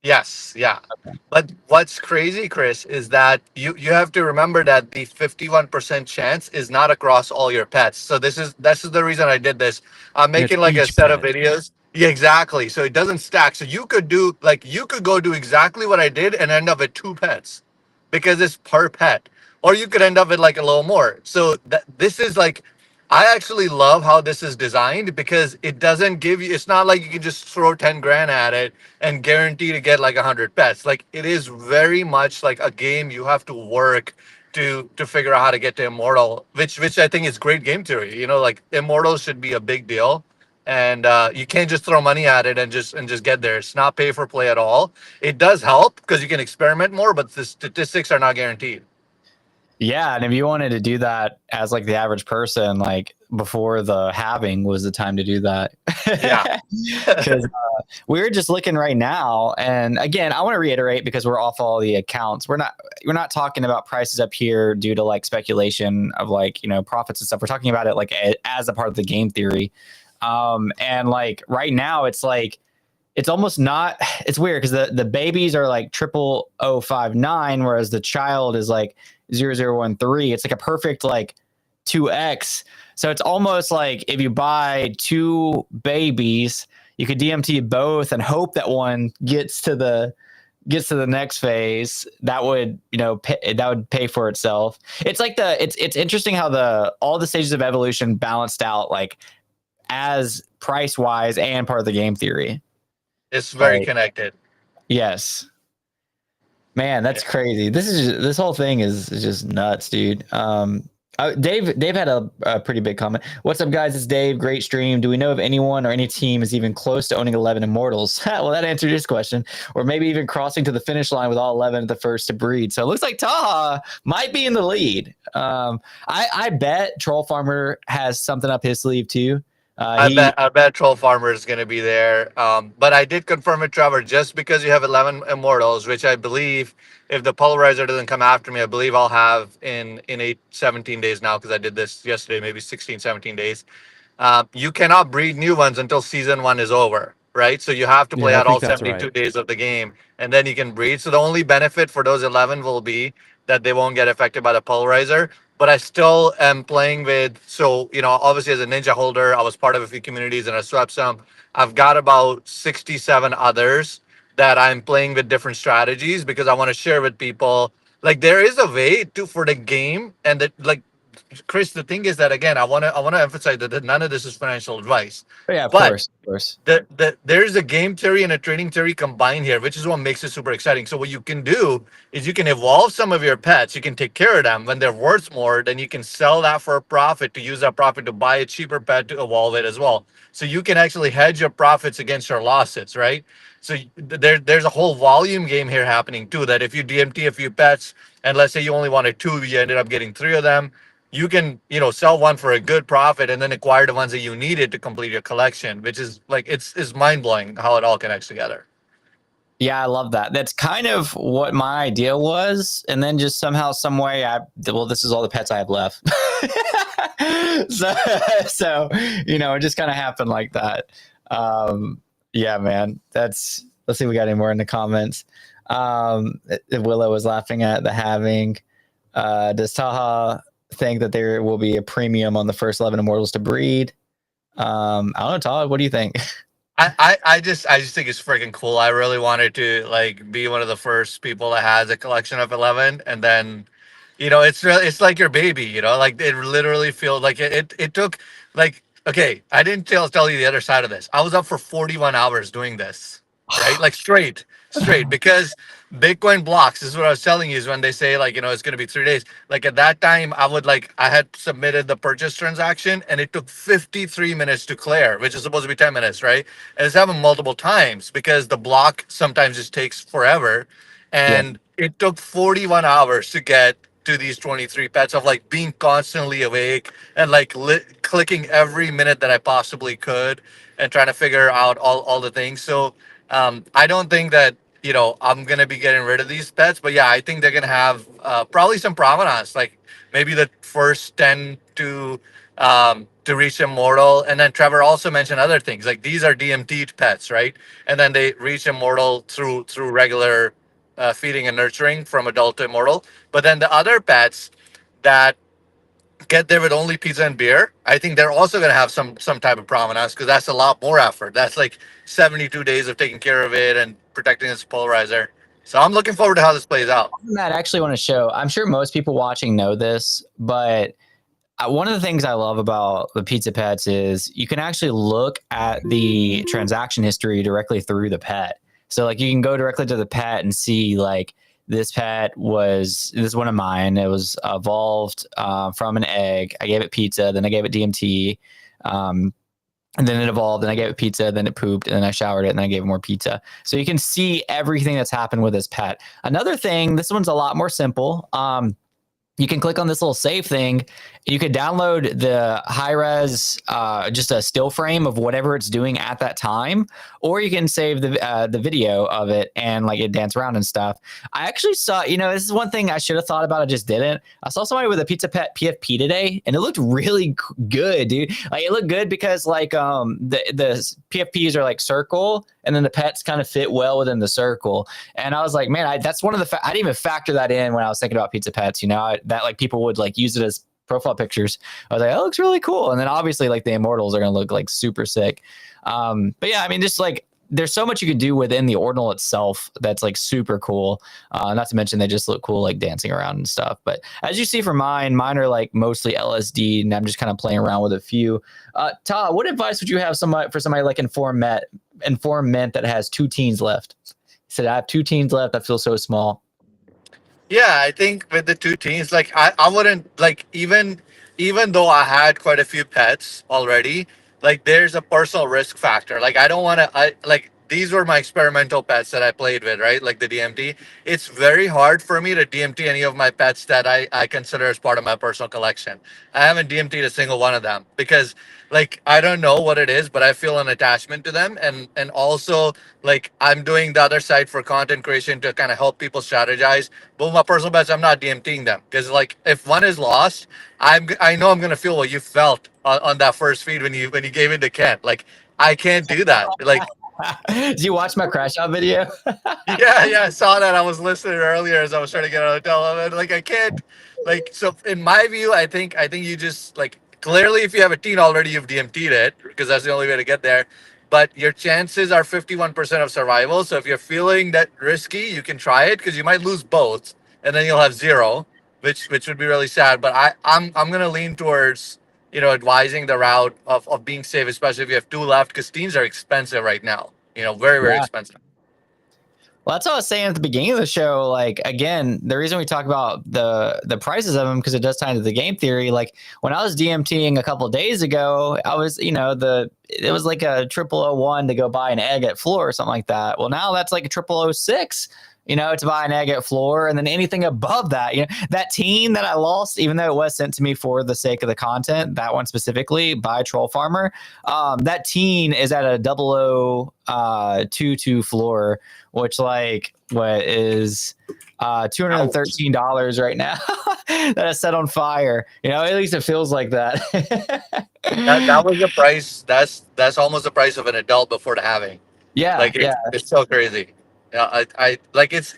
Speaker 8: Yes, yeah. Okay. But what's crazy, Chris, is that you have to remember that the 51% chance is not across all your pets. So this is the reason I did this. I'm making like a set of videos. Yeah, exactly. So it doesn't stack. So you could do like you could go do exactly what I did and end up with two pets because it's per pet. Or you could end up with like a little more. So that this is like I actually love how this is designed because it doesn't give you it's not like you can just throw 10 grand at it and guarantee to get like 100 pets. Like it is very much like a game you have to work to figure out how to get to immortal, which I think is great game theory. You know, like immortal should be a big deal and you can't just throw money at it and just get there. It's not pay for play at all. It does help because you can experiment more, but the statistics are not guaranteed.
Speaker 1: Yeah, and if you wanted to do that as like the average person, like before the halving was the time to do that.
Speaker 8: Yeah.
Speaker 1: Because we're just looking right now, and again, I want to reiterate because we're off all the accounts. We're not talking about prices up here due to like speculation of like profits and stuff. We're talking about it like as a part of the game theory. And like right now, it's like it's almost not. It's weird because the babies are like 00059, whereas the child is like 0013. It's like a perfect like 2x. So it's almost like if you buy two babies, you could DMT both and hope that one gets to the next phase. That would that would pay for itself. It's like it's interesting how all the stages of evolution balanced out like as price wise and part of the game theory.
Speaker 8: It's very connected.
Speaker 1: Yes. Man, that's crazy. This whole thing is just nuts, dude. Dave had a pretty big comment. What's up, guys? It's Dave. Great stream. Do we know if anyone or any team is even close to owning 11 Immortals? Well, that answered his question. Or maybe even crossing to the finish line with all 11 at the first to breed. So it looks like Taha might be in the lead. I bet Troll Farmer has something up his sleeve too.
Speaker 8: I bet Troll Farmer is going to be there. But I did confirm it, Trevor, just because you have 11 Immortals, which I believe, if the Polarizer doesn't come after me, I believe I'll have in 17 days now, because I did this yesterday, maybe 16, 17 days. You cannot breed new ones until season 1 is over, right? So you have to play out all 72 days of the game, and then you can breed. So the only benefit for those 11 will be that they won't get affected by the Polarizer. But I still am playing with, so, obviously as a Ninja holder, I was part of a few communities and I swept some. I've got about 67 others that I'm playing with different strategies because I want to share with people. Like there is a way for the game, and that, like, Chris, the thing is that, again, I want to emphasize that none of this is financial advice.
Speaker 1: Yeah, of course.
Speaker 8: There's a game theory and a trading theory combined here, which is what makes it super exciting. So what you can do is you can evolve some of your pets. You can take care of them when they're worth more. Then you can sell that for a profit to use that profit to buy a cheaper pet to evolve it as well. So you can actually hedge your profits against your losses, right? So there's a whole volume game here happening too. That if you DMT a few pets, and let's say you only wanted 2, you ended up getting 3 of them. You can, sell one for a good profit and then acquire the ones that you needed to complete your collection, which is like, it's mind blowing how it all connects together.
Speaker 1: Yeah, I love that. That's kind of what my idea was. And then just somehow, some way, this is all the pets I have left. so, it just kind of happened like that. Yeah, man, let's see if we got any more in the comments. Willow was laughing at the halving. Does Taha think that there will be a premium on the first 11 Immortals to breed? I don't know, Todd, what do you think?
Speaker 8: I just think it's freaking cool. I really wanted to like be one of the first people that has a collection of 11, and then it's like your baby, like it literally feels like it took like, okay, I didn't tell you the other side of this. I was up for 41 hours doing this, right? Like straight because Bitcoin blocks. This is what I was telling you, is when they say like, it's going to be 3 days. Like at that time, I had submitted the purchase transaction and it took 53 minutes to clear, which is supposed to be 10 minutes, right? And it's happened multiple times because the block sometimes just takes forever. And it took 41 hours to get to these 23 pets, of like being constantly awake and like clicking every minute that I possibly could and trying to figure out all the things. So I don't think that, I'm going to be getting rid of these pets, but yeah, I think they're going to have probably some provenance, like maybe the first 10 to reach immortal. And then Trevor also mentioned other things, like these are DMT pets, right? And then they reach immortal through regular feeding and nurturing from adult to immortal. But then the other pets that get there with only pizza and beer, I think they're also going to have some type of provenance because that's a lot more effort. That's like 72 days of taking care of it and protecting its polarizer. So I'm looking forward to how this plays out.
Speaker 1: Matt, I actually want to show. I'm sure most people watching know this, but one of the things I love about the Pizza Pets is you can actually look at the transaction history directly through the pet. So like you can go directly to the pet and see like this is one of mine. It was evolved from an egg. I gave it pizza, then I gave it DMT. And then it evolved, and I gave it pizza, then it pooped, and then I showered it, and then I gave it more pizza. So you can see everything that's happened with this pet. Another thing, this one's a lot more simple. You can click on this little save thing. You could download the high res, just a still frame of whatever it's doing at that time, or you can save the video of it and like it dance around and stuff. I actually saw, this is one thing I should have thought about. I just didn't. I saw somebody with a Pizza Pet PFP today, and it looked really good, dude. Like it looked good because like the PFPs are like circle, and then the pets kind of fit well within the circle. And I was like, man, that's one of the I didn't even factor that in when I was thinking about Pizza Pets. That like people would like use it as profile pictures. I was like, that looks really cool. And then obviously like the immortals are going to look like super sick. But yeah, I mean, just like there's so much you can do within the ordinal itself that's like super cool. Not to mention they just look cool like dancing around and stuff. But as you see from mine are like mostly LSD, and I'm just kind of playing around with a few. Todd, what advice would you have for somebody like Inform Mint that has 2 teens left? He said, I have 2 teens left. I feel so small.
Speaker 8: Yeah, I think with the 2 teens, like I wouldn't like even though I had quite a few pets already, like there's a personal risk factor. Like I don't want to, like these were my experimental pets that I played with, right? Like the DMT. It's very hard for me to DMT any of my pets that I consider as part of my personal collection. I haven't DMT'd a single one of them because like I don't know what it is, but I feel an attachment to them, and also like I'm doing the other side for content creation to kind of help people strategize. But with my personal pets, I'm not DMTing them because like if one is lost, I know I'm gonna feel what you felt on that first feed when you gave it to Kent. Like I can't do that. Like
Speaker 1: did you watch my crash out video?
Speaker 8: yeah, I saw that. I was listening earlier as I was trying to get on a hotel. Like I can't like so in my view, I think you just like clearly if you have a teen already, you've DMT'd it because that's the only way to get there. But your chances are 51% of survival. So if you're feeling that risky, you can try it because you might lose both and then you'll have 0, which would be really sad. But I'm gonna lean towards advising the route of being safe, especially if you have 2 left, because teams are expensive right now. Very expensive.
Speaker 1: Well, that's what I was saying at the beginning of the show. Like, again, the reason we talk about the prices of them, because it does tie into the game theory. Like when I was DMTing a couple of days ago, I was, it was like a 0001 to go buy an egg at Floor or something like that. Well, now that's like a 0006. To buy an egg at Floor, and then anything above that, that teen that I lost, even though it was sent to me for the sake of the content, that one specifically by Troll Farmer, that teen is at a 0022 Floor, which like what is $213 right now that is set on fire. At least it feels like that.
Speaker 8: that was the price. That's almost the price of an adult before the halving.
Speaker 1: Yeah,
Speaker 8: like it's so crazy. Yeah, I like it's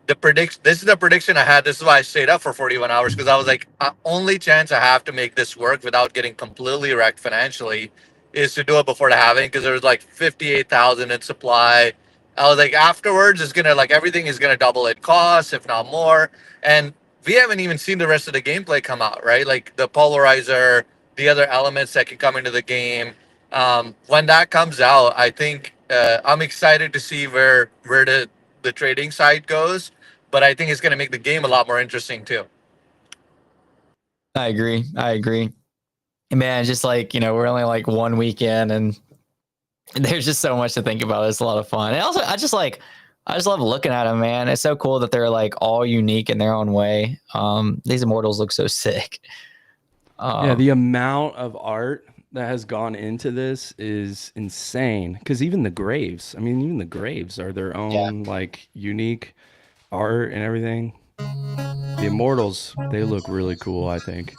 Speaker 8: the prediction. This is the prediction I had. This is why I stayed up for 41 hours because I was like, only chance I have to make this work without getting completely wrecked financially is to do it before the halving because there was like 58,000 in supply. I was like, afterwards it's gonna like everything is gonna double in cost, if not more. And we haven't even seen the rest of the gameplay come out, right? Like the polarizer, the other elements that can come into the game. When that comes out, I think. I'm excited to see where the trading side goes, but I think it's going to make the game a lot more interesting too.
Speaker 1: I agree. Man, just like, we're only like 1 weekend and there's just so much to think about. It's a lot of fun. And also, I just love looking at them, man. It's so cool that they're like all unique in their own way. These immortals look so sick.
Speaker 2: Yeah, the amount of art that has gone into this is insane because even the graves are their own like unique art and everything. The immortals, they look really cool, I think.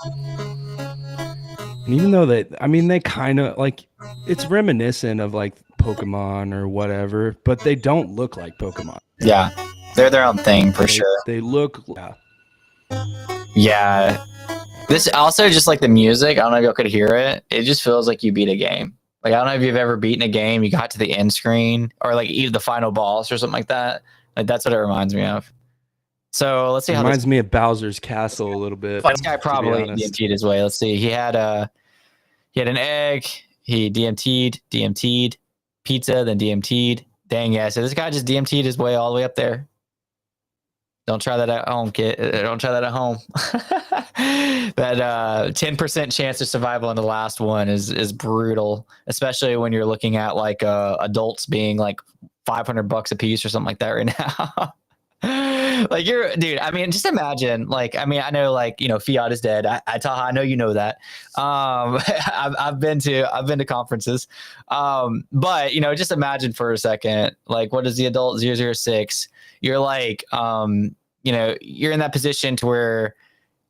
Speaker 2: And even though they kind of like it's reminiscent of like Pokemon or whatever, but they don't look like Pokemon.
Speaker 1: Yeah, they're their own thing for sure.
Speaker 2: They look
Speaker 1: yeah. This also just like the music. I don't know if y'all could hear it. It just feels like you beat a game. Like I don't know if you've ever beaten a game. You got to the end screen or like even the final boss or something like that. Like that's what it reminds me of. So let's see how
Speaker 2: Reminds me of Bowser's Castle a little bit.
Speaker 1: this guy probably
Speaker 2: honest.
Speaker 1: DMT'd his way. Let's see. He had an egg. He DMT'd pizza, then DMT'd. Dang, yeah. So this guy just DMT'd his way all the way up there. Don't try that at home, kid. Don't try that at home. That 10% chance of survival in the last one is brutal, especially when you're looking at like adults being like $500 a piece or something like that right now. Like dude. I mean, just imagine. Like, I mean, I know, like, you know, fiat is dead. Taha, I know you know that. I've been to conferences. But you know, just imagine for a second, like, what is the adult 006? You're like, you know, you're in that position to where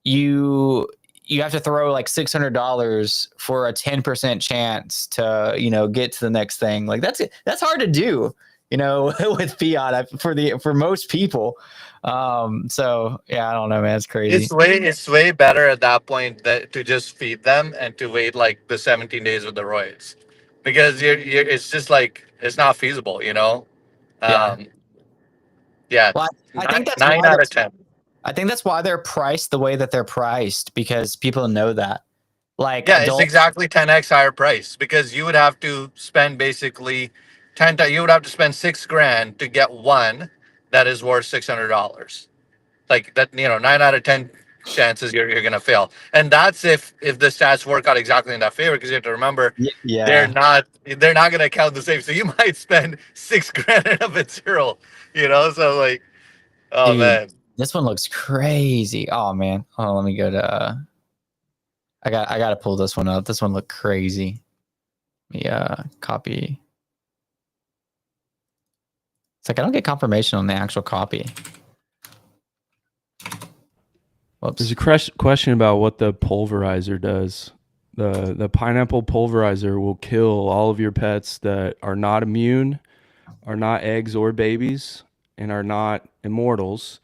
Speaker 1: you have to throw like $600 for a 10% chance to, you know, get to the next thing. Like that's hard to do, you know, with fiat for most people. So yeah, I don't know, man. It's crazy.
Speaker 8: It's way better at that point to just feed them and to wait like the 17 days with the roids, because you're it's just like it's not feasible, you know.
Speaker 1: Yeah.
Speaker 8: Yeah.
Speaker 1: Well, I think that's
Speaker 8: 9 out of 10.
Speaker 1: I think that's why they're priced the way that they're priced, because people know that. Like,
Speaker 8: yeah, it's exactly 10x higher price, because you would have to spend basically 10. You would have to spend $6,000 to get one that is worth $600. Like that, you know, 9 out of 10 chances you're gonna fail, and that's if the stats work out exactly in that favor. Because you have to remember,
Speaker 1: yeah,
Speaker 8: they're not gonna count the same. So you might spend $6,000 and up at 0. You know, so like, oh
Speaker 1: dude,
Speaker 8: man,
Speaker 1: this one looks crazy. Oh man, oh, let me go to. I got to pull this one up. This one looked crazy. Let me copy. It's like I don't get confirmation on the actual copy. Whoops.
Speaker 2: There's a question about what the pulverizer does. The pineapple pulverizer will kill all of your pets that are not immune, are not eggs or babies, and are not immortals,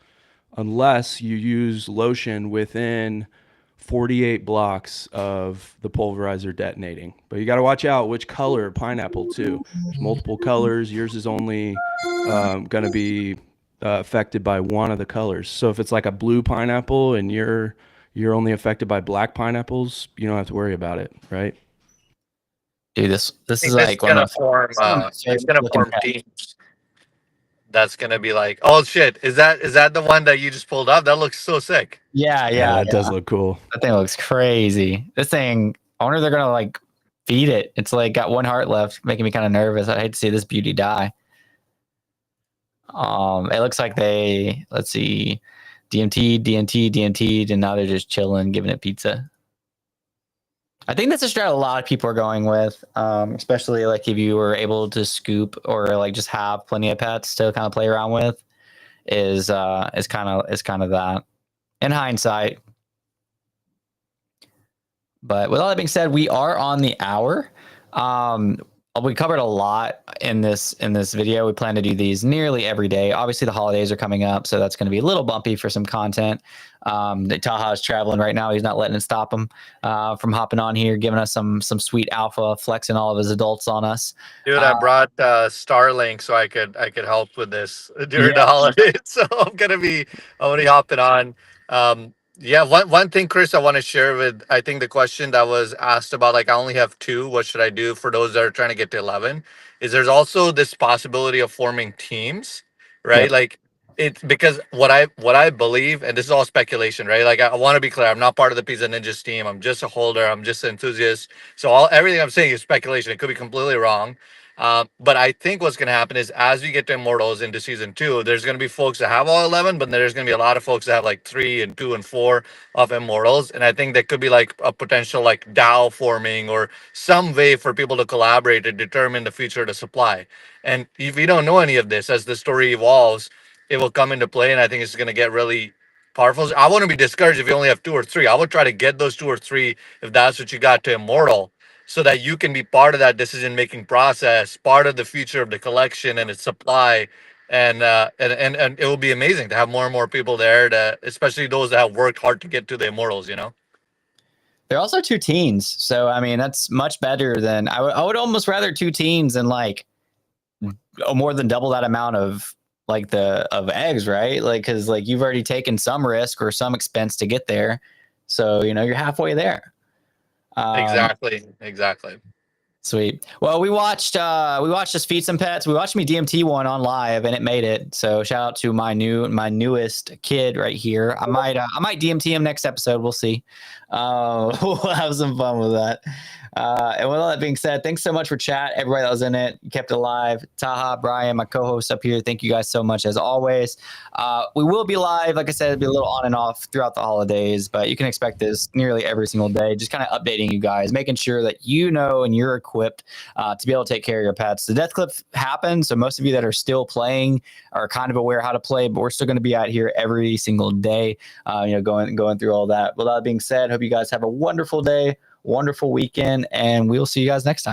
Speaker 2: unless you use lotion within 48 blocks of the pulverizer detonating. But you got to watch out which color pineapple too. There's multiple colors. Yours is only going to be affected by one of the colors. So if it's like a blue pineapple and you're only affected by black pineapples, you don't have to worry about it, right?
Speaker 1: Dude, this is like
Speaker 8: gonna form. It's gonna form teams. That's gonna be like, oh shit, is that the one that you just pulled up? That looks so sick.
Speaker 1: Yeah,
Speaker 2: that does look cool.
Speaker 1: That thing looks crazy. This thing, I wonder if they're gonna like feed it. It's like got one heart left, making me kind of nervous. I'd hate to see this beauty die. It looks like let's see, DMT'd, and now they're just chilling, giving it pizza. I think that's a strat a lot of people are going with, especially like if you were able to scoop or like just have plenty of pets to kind of play around with, is kind of that in hindsight. But with all that being said, we are on the hour. We covered a lot in this video. We plan to do these nearly every day. Obviously, the holidays are coming up, so that's going to be a little bumpy for some content. Taha is traveling right now. He's not letting it stop him from hopping on here, giving us some sweet alpha, flexing all of his adults on us.
Speaker 8: Dude, I brought Starlink so I could help with this during the holidays. So I'm gonna be hopping on. Yeah, one thing, Chris, I want to share with, I think the question that was asked about, like, I only have 2, what should I do for those that are trying to get to 11, is there's also this possibility of forming teams, right? Yep. Like, it's because what I believe, and this is all speculation, right? Like, I want to be clear, I'm not part of the Pizza Ninjas team. I'm just a holder. I'm just an enthusiast. So everything I'm saying is speculation. It could be completely wrong. But I think what's going to happen is, as we get to Immortals into season 2, there's going to be folks that have all 11, but there's going to be a lot of folks that have like 3 and 2 and 4 of Immortals. And I think that could be like a potential like DAO forming or some way for people to collaborate to determine the future of the supply. And if you don't know any of this, as the story evolves, it will come into play. And I think it's going to get really powerful. I wouldn't be discouraged if you only have 2 or 3. I would try to get those 2 or 3 if that's what you got to Immortal, so that you can be part of that decision-making process, part of the future of the collection and its supply. And it will be amazing to have more and more people there, especially those that have worked hard to get to the Immortals, you know?
Speaker 1: They're also 2 teens. So, I mean, that's much better than I would almost rather 2 teens than like more than double that amount of like of eggs, right? Like, cause like you've already taken some risk or some expense to get there. So, you're halfway there.
Speaker 8: Exactly.
Speaker 1: Sweet. Well, we watched us feed some pets. We watched me DMT one on live and it made it. So shout out to my newest kid right here. I might DMT him next episode. We'll see. We'll have some fun with that. And with all that being said, thanks so much for chat. Everybody that was in it, you kept it alive. Taha, Brian, my co-host up here. Thank you guys so much as always. We will be live. Like I said, it'll be a little on and off throughout the holidays, but you can expect this nearly every single day. Just kind of updating you guys, making sure that and you're equipped to be able to take care of your pets. The Death Cliff happened, so most of you that are still playing are kind of aware how to play, but we're still going to be out here every single day, going through all that. With that being said, hope you guys have a wonderful day, wonderful weekend, and we'll see you guys next time.